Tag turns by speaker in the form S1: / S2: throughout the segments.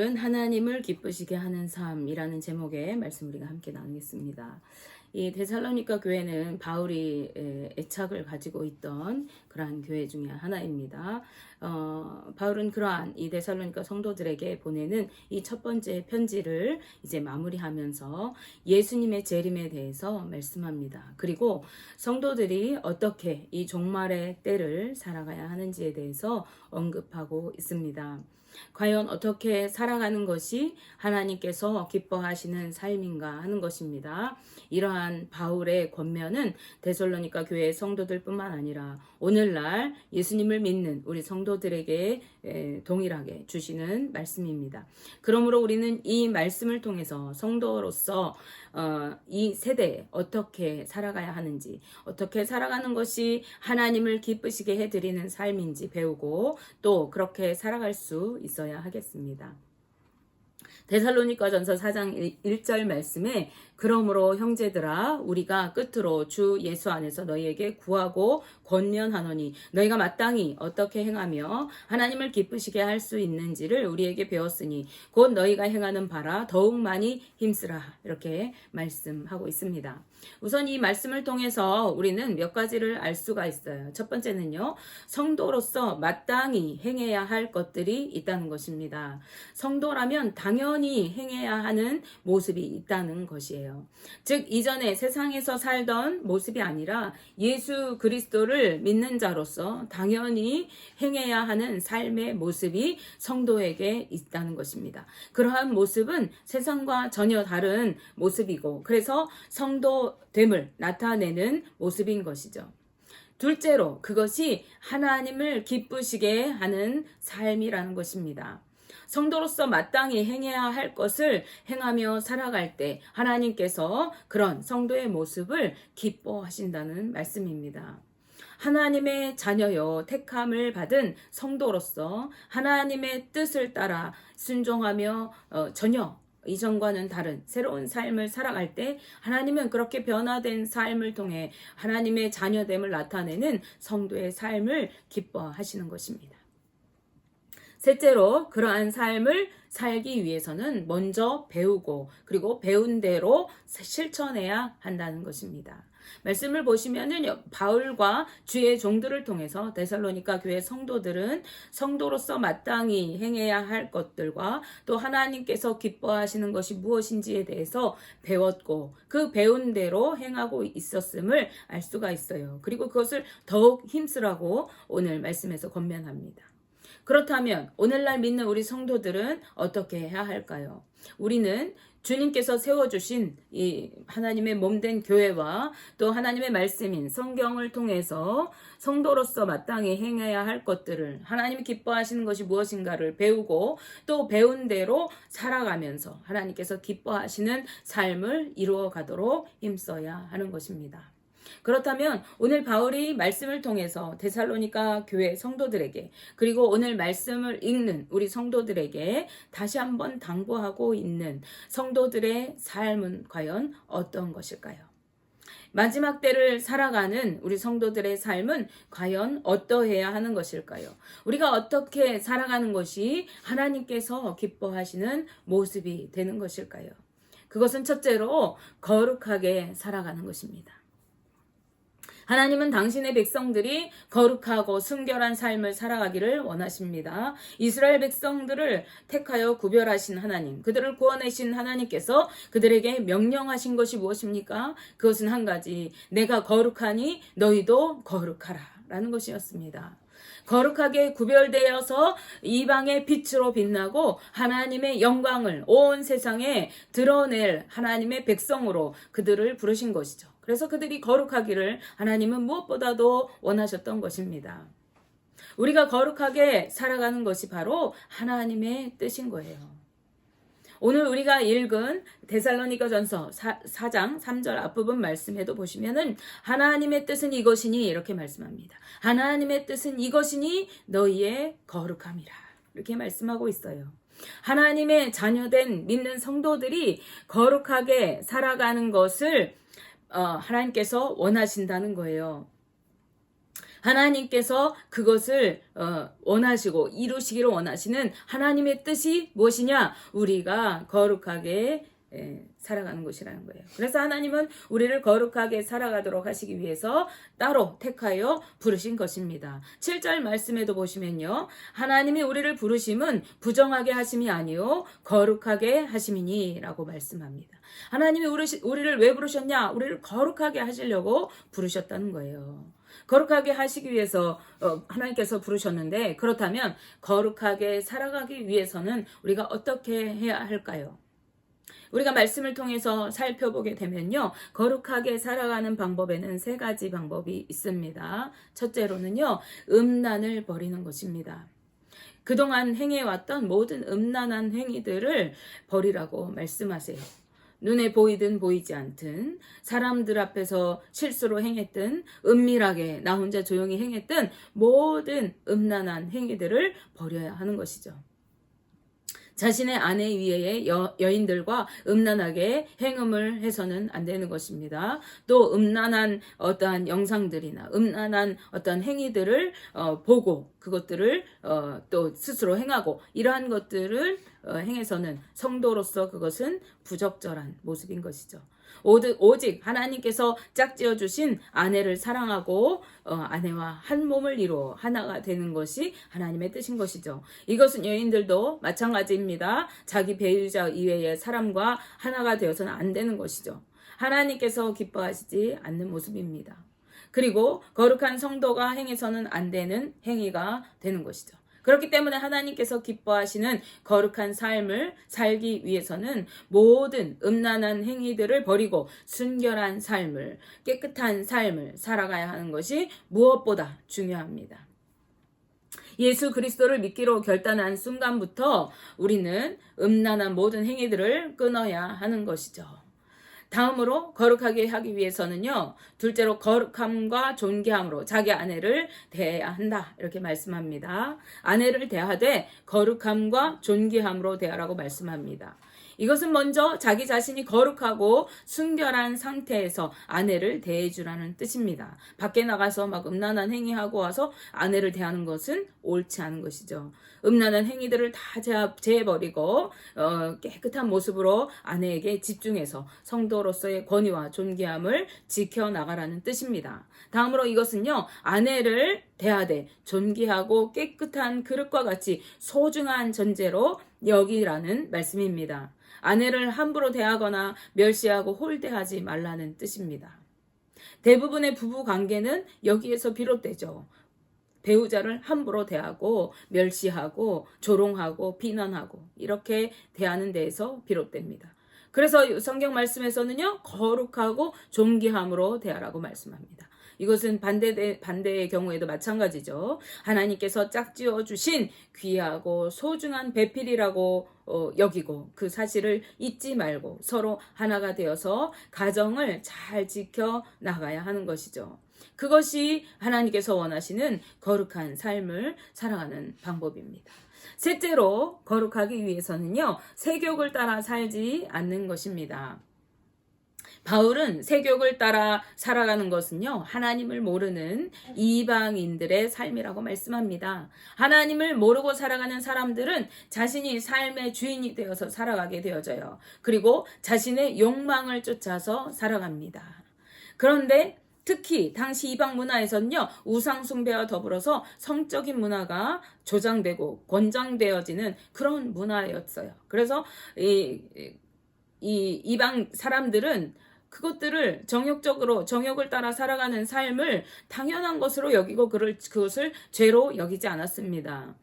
S1: 하나님을 기쁘시게 하는 삶이라는 제목의 말씀 우리가 함께 나누겠습니다. 이 데살로니가 교회는 바울이 애착을 가지고 있던 그러한 교회 중에 하나입니다. 바울은 그러한 이 데살로니가 성도들에게 보내는 이 첫 번째 편지를 이제 마무리하면서 예수님의 재림에 대해서 말씀합니다. 그리고 성도들이 어떻게 이 종말의 때를 살아가야 하는지에 대해서 언급하고 있습니다. 과연 어떻게 살아가는 것이 하나님께서 기뻐하시는 삶인가 하는 것입니다. 이러한 바울의 권면은 데살로니가 교회의 성도들 뿐만 아니라 오늘날 예수님을 믿는 우리 성도들에게 동일하게 주시는 말씀입니다. 그러므로 우리는 이 말씀을 통해서 성도로서 이 세대에 어떻게 살아가야 하는지, 어떻게 살아가는 것이 하나님을 기쁘시게 해드리는 삶인지 배우고 또 그렇게 살아갈 수 있어야 하겠습니다. 데살로니가전서 4장 1절 말씀에 그러므로 형제들아 우리가 끝으로 주 예수 안에서 너희에게 구하고 권면하노니 너희가 마땅히 어떻게 행하며 하나님을 기쁘시게 할 수 있는지를 우리에게 배웠으니 곧 너희가 행하는 바라 더욱 많이 힘쓰라 이렇게 말씀하고 있습니다. 우선 이 말씀을 통해서 우리는 몇 가지를 알 수가 있어요. 첫 번째는요, 성도로서 마땅히 행해야 할 것들이 있다는 것입니다. 성도라면 당연히 행해야 하는 모습이 있다는 것이에요. 즉 이전에 세상에서 살던 모습이 아니라 예수 그리스도를 믿는 자로서 당연히 행해야 하는 삶의 모습이 성도에게 있다는 것입니다. 그러한 모습은 세상과 전혀 다른 모습이고 그래서 성도됨을 나타내는 모습인 것이죠. 둘째로 그것이 하나님을 기쁘시게 하는 삶이라는 것입니다. 성도로서 마땅히 행해야 할 것을 행하며 살아갈 때 하나님께서 그런 성도의 모습을 기뻐하신다는 말씀입니다. 하나님의 자녀요 택함을 받은 성도로서 하나님의 뜻을 따라 순종하며 전혀 이전과는 다른 새로운 삶을 살아갈 때 하나님은 그렇게 변화된 삶을 통해 하나님의 자녀됨을 나타내는 성도의 삶을 기뻐하시는 것입니다. 셋째로 그러한 삶을 살기 위해서는 먼저 배우고 그리고 배운 대로 실천해야 한다는 것입니다. 말씀을 보시면은 바울과 주의 종들을 통해서 데살로니가 교회 성도들은 성도로서 마땅히 행해야 할 것들과 또 하나님께서 기뻐하시는 것이 무엇인지에 대해서 배웠고 그 배운 대로 행하고 있었음을 알 수가 있어요. 그리고 그것을 더욱 힘쓰라고 오늘 말씀에서 권면합니다. 그렇다면 오늘날 믿는 우리 성도들은 어떻게 해야 할까요? 우리는 주님께서 세워주신 이 하나님의 몸된 교회와 또 하나님의 말씀인 성경을 통해서 성도로서 마땅히 행해야 할 것들을 하나님이 기뻐하시는 것이 무엇인가를 배우고 또 배운 대로 살아가면서 하나님께서 기뻐하시는 삶을 이루어 가도록 힘써야 하는 것입니다. 그렇다면 오늘 바울이 말씀을 통해서 데살로니가 교회 성도들에게 그리고 오늘 말씀을 읽는 우리 성도들에게 다시 한번 당부하고 있는 성도들의 삶은 과연 어떤 것일까요? 마지막 때를 살아가는 우리 성도들의 삶은 과연 어떠해야 하는 것일까요? 우리가 어떻게 살아가는 것이 하나님께서 기뻐하시는 모습이 되는 것일까요? 그것은 첫째로 거룩하게 살아가는 것입니다. 하나님은 당신의 백성들이 거룩하고 순결한 삶을 살아가기를 원하십니다. 이스라엘 백성들을 택하여 구별하신 하나님, 그들을 구원하신 하나님께서 그들에게 명령하신 것이 무엇입니까? 그것은 한 가지, 내가 거룩하니 너희도 거룩하라 라는 것이었습니다. 거룩하게 구별되어서 이방의 빛으로 빛나고 하나님의 영광을 온 세상에 드러낼 하나님의 백성으로 그들을 부르신 것이죠. 그래서 그들이 거룩하기를 하나님은 무엇보다도 원하셨던 것입니다. 우리가 거룩하게 살아가는 것이 바로 하나님의 뜻인 거예요. 오늘 우리가 읽은 데살로니가전서 4장 3절 앞부분 말씀에도 보시면은 하나님의 뜻은 이것이니 이렇게 말씀합니다. 하나님의 뜻은 이것이니 너희의 거룩함이라 이렇게 말씀하고 있어요. 하나님의 자녀된 믿는 성도들이 거룩하게 살아가는 것을 하나님께서 원하신다는 거예요. 하나님께서 그것을 원하시고 이루시기를 원하시는 하나님의 뜻이 무엇이냐? 우리가 거룩하게 살아가는 것이라는 거예요. 그래서 하나님은 우리를 거룩하게 살아가도록 하시기 위해서 따로 택하여 부르신 것입니다. 7절 말씀에도 보시면요. 하나님이 우리를 부르심은 부정하게 하심이 아니요 거룩하게 하심이니 라고 말씀합니다. 하나님이 우리를 왜 부르셨냐? 우리를 거룩하게 하시려고 부르셨다는 거예요. 거룩하게 하시기 위해서 하나님께서 부르셨는데, 그렇다면 거룩하게 살아가기 위해서는 우리가 어떻게 해야 할까요? 우리가 말씀을 통해서 살펴보게 되면요. 거룩하게 살아가는 방법에는 3가지 방법이 있습니다. 첫째로는요. 음란을 버리는 것입니다. 그동안 행해왔던 모든 음란한 행위들을 버리라고 말씀하세요. 눈에 보이든 보이지 않든, 사람들 앞에서 실수로 행했든, 은밀하게 나 혼자 조용히 행했든 모든 음란한 행위들을 버려야 하는 것이죠. 자신의 아내 위에 여인들과 음란하게 행음을 해서는 안 되는 것입니다. 또 음란한 어떠한 영상들이나 음란한 어떠한 행위들을 보고 그것들을 또 스스로 행하고, 이러한 것들을 행해서는 성도로서 그것은 부적절한 모습인 것이죠. 오직 하나님께서 짝지어 주신 아내를 사랑하고 아내와 한 몸을 이루어 하나가 되는 것이 하나님의 뜻인 것이죠. 이것은 여인들도 마찬가지입니다. 자기 배우자 이외의 사람과 하나가 되어서는 안 되는 것이죠. 하나님께서 기뻐하시지 않는 모습입니다. 그리고 거룩한 성도가 행해서는 안 되는 행위가 되는 것이죠. 그렇기 때문에 하나님께서 기뻐하시는 거룩한 삶을 살기 위해서는 모든 음란한 행위들을 버리고 순결한 삶을, 깨끗한 삶을 살아가야 하는 것이 무엇보다 중요합니다. 예수 그리스도를 믿기로 결단한 순간부터 우리는 음란한 모든 행위들을 끊어야 하는 것이죠. 다음으로 거룩하게 하기 위해서는요. 둘째로 거룩함과 존귀함으로 자기 아내를 대해야 한다. 이렇게 말씀합니다. 아내를 대하되 거룩함과 존귀함으로 대하라고 말씀합니다. 이것은 먼저 자기 자신이 거룩하고 순결한 상태에서 아내를 대해주라는 뜻입니다. 밖에 나가서 막 음란한 행위하고 와서 아내를 대하는 것은 옳지 않은 것이죠. 음란한 행위들을 다 제해버리고 깨끗한 모습으로 아내에게 집중해서 성도로서의 권위와 존귀함을 지켜나가라는 뜻입니다. 다음으로 이것은요. 아내를 대하되 존귀하고 깨끗한 그릇과 같이 소중한 존재로 여기라는 말씀입니다. 아내를 함부로 대하거나 멸시하고 홀대하지 말라는 뜻입니다. 대부분의 부부 관계는 여기에서 비롯되죠. 배우자를 함부로 대하고 멸시하고 조롱하고 비난하고 이렇게 대하는 데에서 비롯됩니다. 그래서 성경 말씀에서는요. 거룩하고 존귀함으로 대하라고 말씀합니다. 이것은 반대의 경우에도 마찬가지죠. 하나님께서 짝지어 주신 귀하고 소중한 배필이라고 여기고 그 사실을 잊지 말고 서로 하나가 되어서 가정을 잘 지켜 나가야 하는 것이죠. 그것이 하나님께서 원하시는 거룩한 삶을 살아가는 방법입니다. 셋째로 거룩하기 위해서는요. 세격을 따라 살지 않는 것입니다. 바울은 세격을 따라 살아가는 것은요. 하나님을 모르는 이방인들의 삶이라고 말씀합니다. 하나님을 모르고 살아가는 사람들은 자신이 삶의 주인이 되어서 살아가게 되어져요. 그리고 자신의 욕망을 쫓아서 살아갑니다. 그런데 특히 당시 이방 문화에서는요. 우상 숭배와 더불어서 성적인 문화가 조장되고 권장되어지는 그런 문화였어요. 그래서 이 이방 사람들은 그것들을 정욕을 따라 살아가는 삶을 당연한 것으로 여기고 그것을 죄로 여기지 않았습니다.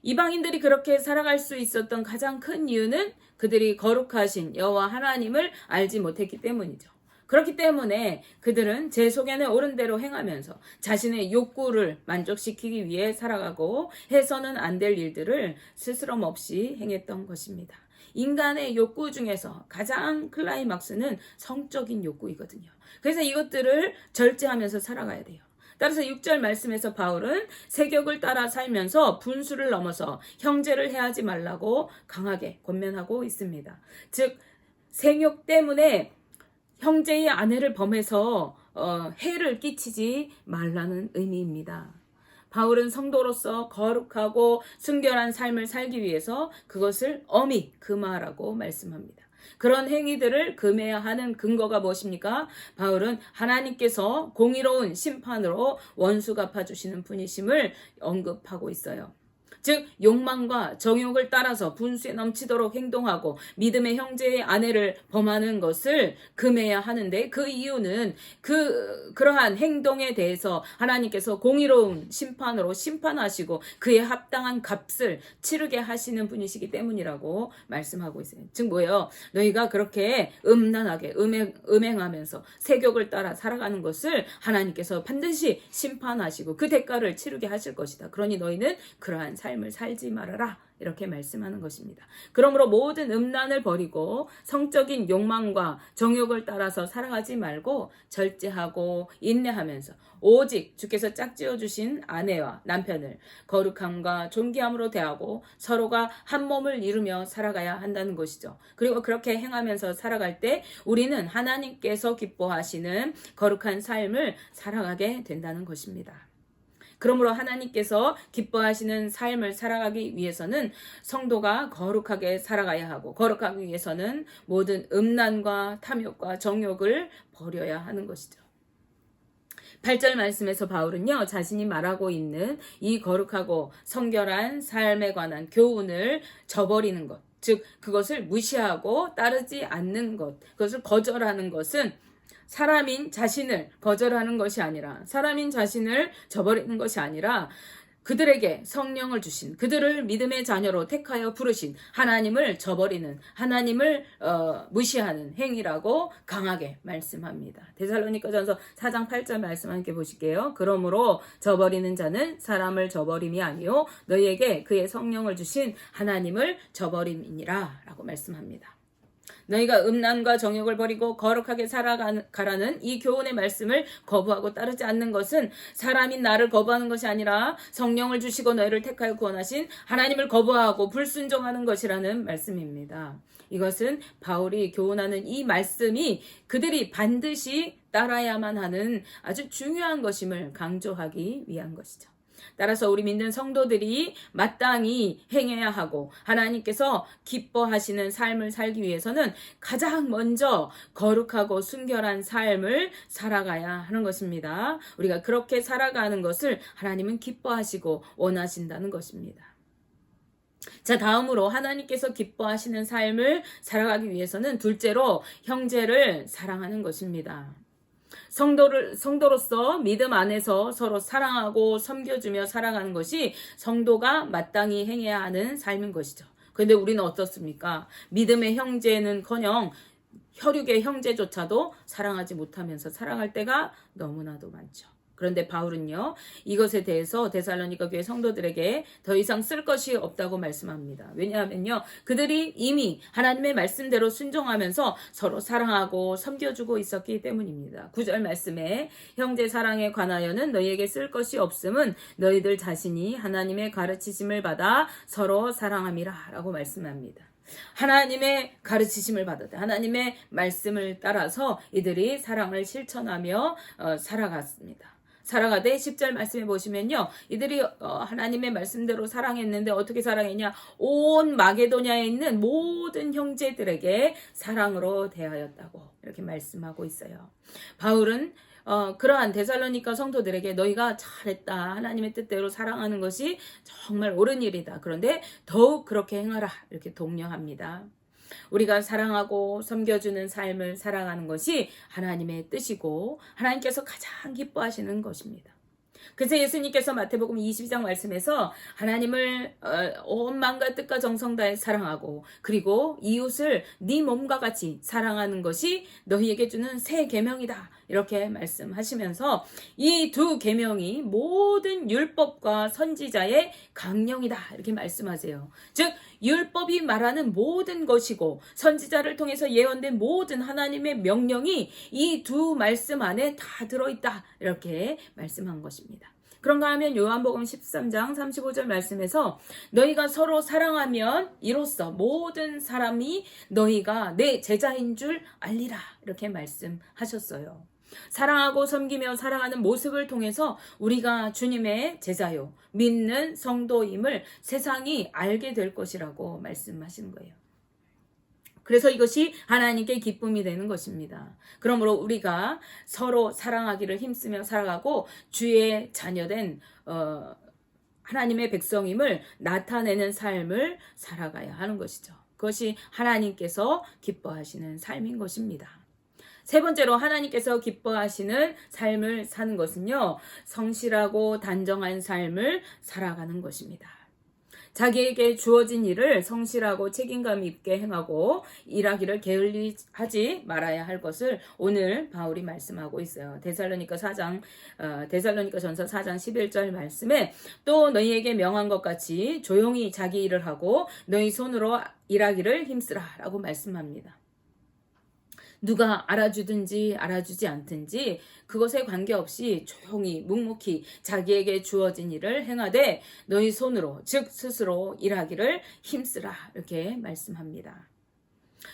S1: 이방인들이 그렇게 살아갈 수 있었던 가장 큰 이유는 그들이 거룩하신 여호와 하나님을 알지 못했기 때문이죠. 그렇기 때문에 그들은 제 속에는 옳은 대로 행하면서 자신의 욕구를 만족시키기 위해 살아가고 해서는 안 될 일들을 스스럼 없이 행했던 것입니다. 인간의 욕구 중에서 가장 클라이막스는 성적인 욕구이거든요. 그래서 이것들을 절제하면서 살아가야 돼요. 따라서 6절 말씀에서 바울은 세격을 따라 살면서 분수를 넘어서 형제를 해하지 말라고 강하게 권면하고 있습니다. 즉 생욕 때문에 형제의 아내를 범해서 해를 끼치지 말라는 의미입니다. 바울은 성도로서 거룩하고 순결한 삶을 살기 위해서 그것을 엄히 금하라고 말씀합니다. 그런 행위들을 금해야 하는 근거가 무엇입니까? 바울은 하나님께서 공의로운 심판으로 원수 갚아주시는 분이심을 언급하고 있어요. 즉 욕망과 정욕을 따라서 분수에 넘치도록 행동하고 믿음의 형제의 아내를 범하는 것을 금해야 하는데, 그 이유는 그러한 행동에 대해서 하나님께서 공의로운 심판으로 심판하시고 그에 합당한 값을 치르게 하시는 분이시기 때문이라고 말씀하고 있어요. 즉 뭐예요? 너희가 그렇게 음란하게 음행하면서 세욕을 따라 살아가는 것을 하나님께서 반드시 심판하시고 그 대가를 치르게 하실 것이다. 그러니 너희는 그러한 삶을 살지 말아라, 이렇게 말씀하는 것입니다. 그러므로 모든 음란을 버리고 성적인 욕망과 정욕을 따라서 살아가지 말고 절제하고 인내하면서 오직 주께서 짝지어 주신 아내와 남편을 거룩함과 존귀함으로 대하고 서로가 한 몸을 이루며 살아가야 한다는 것이죠. 그리고 그렇게 행하면서 살아갈 때 우리는 하나님께서 기뻐하시는 거룩한 삶을 살아가게 된다는 것입니다. 그러므로 하나님께서 기뻐하시는 삶을 살아가기 위해서는 성도가 거룩하게 살아가야 하고, 거룩하기 위해서는 모든 음란과 탐욕과 정욕을 버려야 하는 것이죠. 8절 말씀에서 바울은요, 자신이 말하고 있는 이 거룩하고 성결한 삶에 관한 교훈을 저버리는 것, 즉 그것을 무시하고 따르지 않는 것, 그것을 거절하는 것은 사람인 자신을 거절하는 것이 아니라, 사람인 자신을 저버리는 것이 아니라 그들에게 성령을 주신, 그들을 믿음의 자녀로 택하여 부르신 하나님을 저버리는, 하나님을 무시하는 행위라고 강하게 말씀합니다. 데살로니가전서 4장 8절 말씀 함께 보실게요. 그러므로 저버리는 자는 사람을 저버림이 아니요 너희에게 그의 성령을 주신 하나님을 저버림이니라 라고 말씀합니다. 너희가 음란과 정욕을 버리고 거룩하게 살아가라는 이 교훈의 말씀을 거부하고 따르지 않는 것은 사람인 나를 거부하는 것이 아니라 성령을 주시고 너희를 택하여 구원하신 하나님을 거부하고 불순종하는 것이라는 말씀입니다. 이것은 바울이 교훈하는 이 말씀이 그들이 반드시 따라야만 하는 아주 중요한 것임을 강조하기 위한 것이죠. 따라서 우리 믿는 성도들이 마땅히 행해야 하고 하나님께서 기뻐하시는 삶을 살기 위해서는 가장 먼저 거룩하고 순결한 삶을 살아가야 하는 것입니다. 우리가 그렇게 살아가는 것을 하나님은 기뻐하시고 원하신다는 것입니다. 자, 다음으로 하나님께서 기뻐하시는 삶을 살아가기 위해서는 둘째로 형제를 사랑하는 것입니다. 성도로서 믿음 안에서 서로 사랑하고 섬겨주며 살아가는 것이 성도가 마땅히 행해야 하는 삶인 것이죠. 그런데 우리는 어떻습니까? 믿음의 형제는커녕 혈육의 형제조차도 사랑하지 못하면서 살아갈 때가 너무나도 많죠. 그런데 바울은요, 이것에 대해서 데살로니가 교회 성도들에게 더 이상 쓸 것이 없다고 말씀합니다. 왜냐하면요, 그들이 이미 하나님의 말씀대로 순종하면서 서로 사랑하고 섬겨주고 있었기 때문입니다. 9절 말씀에 형제 사랑에 관하여는 너희에게 쓸 것이 없음은 너희들 자신이 하나님의 가르치심을 받아 서로 사랑함이라 라고 말씀합니다. 하나님의 가르치심을 받았다. 하나님의 말씀을 따라서 이들이 사랑을 실천하며 살아갔습니다. 살아가되 10절 말씀에 보시면요, 이들이 하나님의 말씀대로 사랑했는데 어떻게 사랑했냐? 온 마게도냐에 있는 모든 형제들에게 사랑으로 대하였다고 이렇게 말씀하고 있어요. 바울은 그러한 데살로니가 성도들에게 너희가 잘했다, 하나님의 뜻대로 사랑하는 것이 정말 옳은 일이다, 그런데 더욱 그렇게 행하라, 이렇게 독려합니다. 우리가 사랑하고 섬겨주는 삶을 살아가는 것이 하나님의 뜻이고 하나님께서 가장 기뻐하시는 것입니다. 그래서 예수님께서 마태복음 22장 말씀에서 하나님을 온 마음과 뜻과 정성 다해 사랑하고 그리고 이웃을 네 몸과 같이 사랑하는 것이 너희에게 주는 새 계명이다, 이렇게 말씀하시면서 이 두 계명이 모든 율법과 선지자의 강령이다, 이렇게 말씀하세요. 즉 율법이 말하는 모든 것이고 선지자를 통해서 예언된 모든 하나님의 명령이 이 두 말씀 안에 다 들어있다, 이렇게 말씀한 것입니다. 그런가 하면 요한복음 13장 35절 말씀에서 너희가 서로 사랑하면 이로써 모든 사람이 너희가 내 제자인 줄 알리라, 이렇게 말씀하셨어요. 사랑하고 섬기며 살아가는 모습을 통해서 우리가 주님의 제자요, 믿는 성도임을 세상이 알게 될 것이라고 말씀하시는 거예요. 그래서 이것이 하나님께 기쁨이 되는 것입니다. 그러므로 우리가 서로 사랑하기를 힘쓰며 살아가고 주의 자녀된 하나님의 백성임을 나타내는 삶을 살아가야 하는 것이죠. 그것이 하나님께서 기뻐하시는 삶인 것입니다. 세 번째로 하나님께서 기뻐하시는 삶을 사는 것은요, 성실하고 단정한 삶을 살아가는 것입니다. 자기에게 주어진 일을 성실하고 책임감 있게 행하고 일하기를 게을리하지 말아야 할 것을 오늘 바울이 말씀하고 있어요. 데살로니가전서 4장 11절 말씀에 또 너희에게 명한 것 같이 조용히 자기 일을 하고 너희 손으로 일하기를 힘쓰라 라고 말씀합니다. 누가 알아주든지 알아주지 않든지 그것에 관계없이 조용히 묵묵히 자기에게 주어진 일을 행하되 너희 손으로 즉 스스로 일하기를 힘쓰라 이렇게 말씀합니다.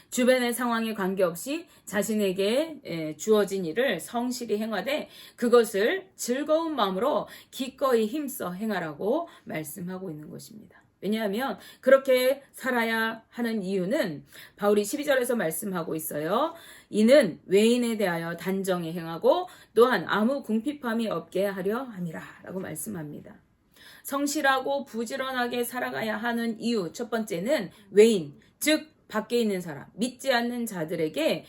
S1: 주변의 상황에 관계없이 자신에게 주어진 일을 성실히 행하되 그것을 즐거운 마음으로 기꺼이 힘써 행하라고 말씀하고 있는 것입니다. 왜냐하면 그렇게 살아야 하는 이유는 바울이 12절에서 말씀하고 있어요. 이는 외인에 대하여 단정히 행하고 또한 아무 궁핍함이 없게 하려 함이라 라고 말씀합니다. 성실하고 부지런하게 살아가야 하는 이유 첫 번째는 외인, 즉 밖에 있는 사람, 믿지 않는 자들에게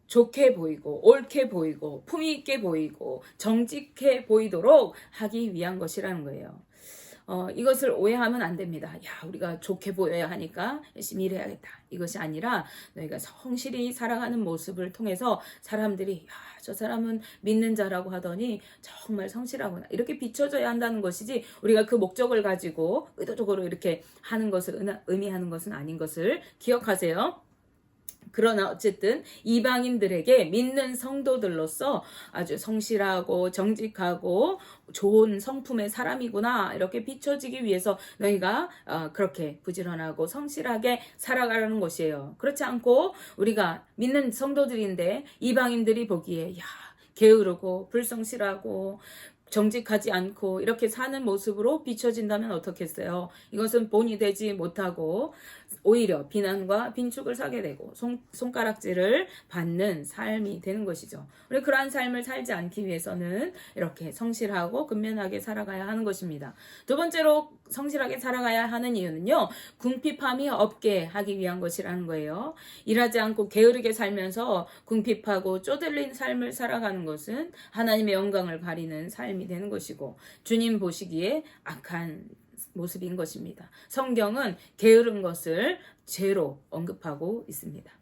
S1: 좋게 보이고 옳게 보이고 품위 있게 보이고 정직해 보이도록 하기 위한 것이라는 거예요. 이것을 오해하면 안 됩니다. 야, 우리가 좋게 보여야 하니까 열심히 일해야겠다. 이것이 아니라 너희가 성실히 살아가는 모습을 통해서 사람들이 야, 저 사람은 믿는 자라고 하더니 정말 성실하구나. 이렇게 비춰져야 한다는 것이지 우리가 그 목적을 가지고 의도적으로 이렇게 하는 것을 의미하는 것은 아닌 것을 기억하세요. 그러나 어쨌든 이방인들에게 믿는 성도들로서 아주 성실하고 정직하고 좋은 성품의 사람이구나 이렇게 비춰지기 위해서 너희가 그렇게 부지런하고 성실하게 살아가라는 것이에요. 그렇지 않고 우리가 믿는 성도들인데 이방인들이 보기에 야 게으르고 불성실하고 정직하지 않고 이렇게 사는 모습으로 비춰진다면 어떻겠어요? 이것은 본이 되지 못하고 오히려 비난과 빈축을 사게 되고 손가락질을 받는 삶이 되는 것이죠. 우리 그러한 삶을 살지 않기 위해서는 이렇게 성실하고 근면하게 살아가야 하는 것입니다. 두 번째로 성실하게 살아가야 하는 이유는요. 궁핍함이 없게 하기 위한 것이라는 거예요. 일하지 않고 게으르게 살면서 궁핍하고 쪼들린 삶을 살아가는 것은 하나님의 영광을 가리는 삶이 되는 것이고 주님 보시기에 악한 모습인 것입니다. 성경은 게으른 것을 죄로 언급하고 있습니다.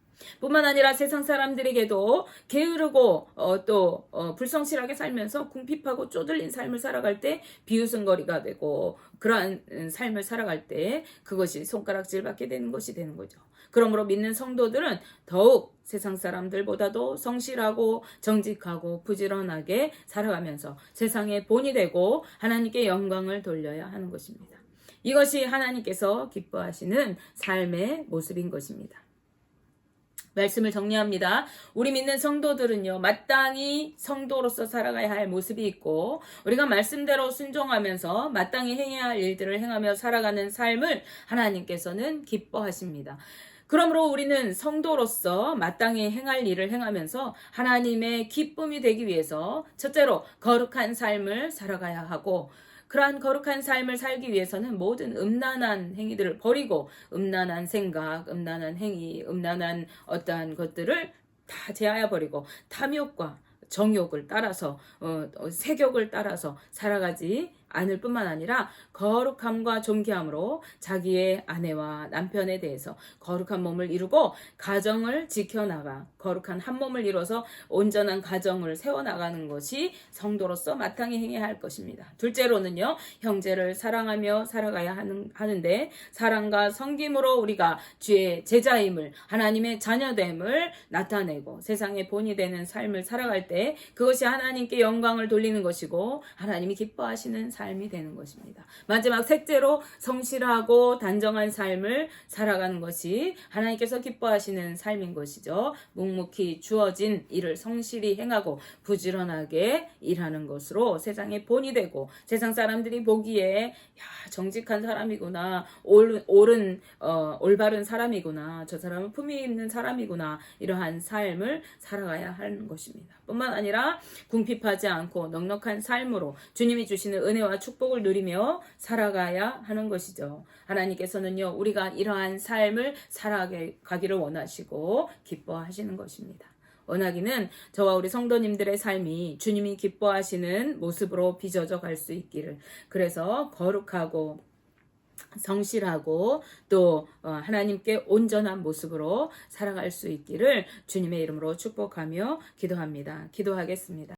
S1: 뿐만 아니라 세상 사람들에게도 게으르고 또 불성실하게 살면서 궁핍하고 쪼들린 삶을 살아갈 때 비웃음거리가 되고 그러한 삶을 살아갈 때 그것이 손가락질 받게 되는 것이 되는 거죠. 그러므로 믿는 성도들은 더욱 세상 사람들보다도 성실하고 정직하고 부지런하게 살아가면서 세상의 본이 되고 하나님께 영광을 돌려야 하는 것입니다. 이것이 하나님께서 기뻐하시는 삶의 모습인 것입니다. 말씀을 정리합니다. 우리 믿는 성도들은요, 마땅히 성도로서 살아가야 할 모습이 있고, 우리가 말씀대로 순종하면서 마땅히 행해야 할 일들을 행하며 살아가는 삶을 하나님께서는 기뻐하십니다. 그러므로 우리는 성도로서 마땅히 행할 일을 행하면서 하나님의 기쁨이 되기 위해서 첫째로 거룩한 삶을 살아가야 하고, 그러한 거룩한 삶을 살기 위해서는 모든 음란한 행위들을 버리고 음란한 생각, 음란한 행위, 음란한 어떠한 것들을 다 제하여 버리고 탐욕과 정욕을 따라서 색욕을 따라서 살아가지 않을 뿐만 아니라 거룩함과 존귀함으로 자기의 아내와 남편에 대해서 거룩한 몸을 이루고 가정을 지켜나가 거룩한 한 몸을 이뤄서 온전한 가정을 세워나가는 것이 성도로서 마땅히 행해야 할 것입니다. 둘째로는요, 형제를 사랑하며 살아가야 하는데 사랑과 섬김으로 우리가 주의 제자임을 하나님의 자녀됨을 나타내고 세상의 본이 되는 삶을 살아갈 때 그것이 하나님께 영광을 돌리는 것이고 하나님이 기뻐하시는 삶 삶이 되는 것입니다. 마지막 셋째로 성실하고 단정한 삶을 살아가는 것이 하나님께서 기뻐하시는 삶인 것이죠. 묵묵히 주어진 일을 성실히 행하고 부지런하게 일하는 것으로 세상의 본이 되고 세상 사람들이 보기에 야, 정직한 사람이구나, 올바른 사람이구나, 저 사람은 품위 있는 사람이구나, 이러한 삶을 살아가야 하는 것입니다. 뿐만 아니라 궁핍하지 않고 넉넉한 삶으로 주님이 주시는 은혜와 축복을 누리며 살아가야 하는 것이죠. 하나님께서는요, 우리가 이러한 삶을 살아가기를 원하시고 기뻐하시는 것입니다. 원하기는 저와 우리 성도님들의 삶이 주님이 기뻐하시는 모습으로 빚어져 갈 수 있기를, 그래서 거룩하고 성실하고 또 하나님께 온전한 모습으로 살아갈 수 있기를 주님의 이름으로 축복하며 기도합니다. 기도하겠습니다.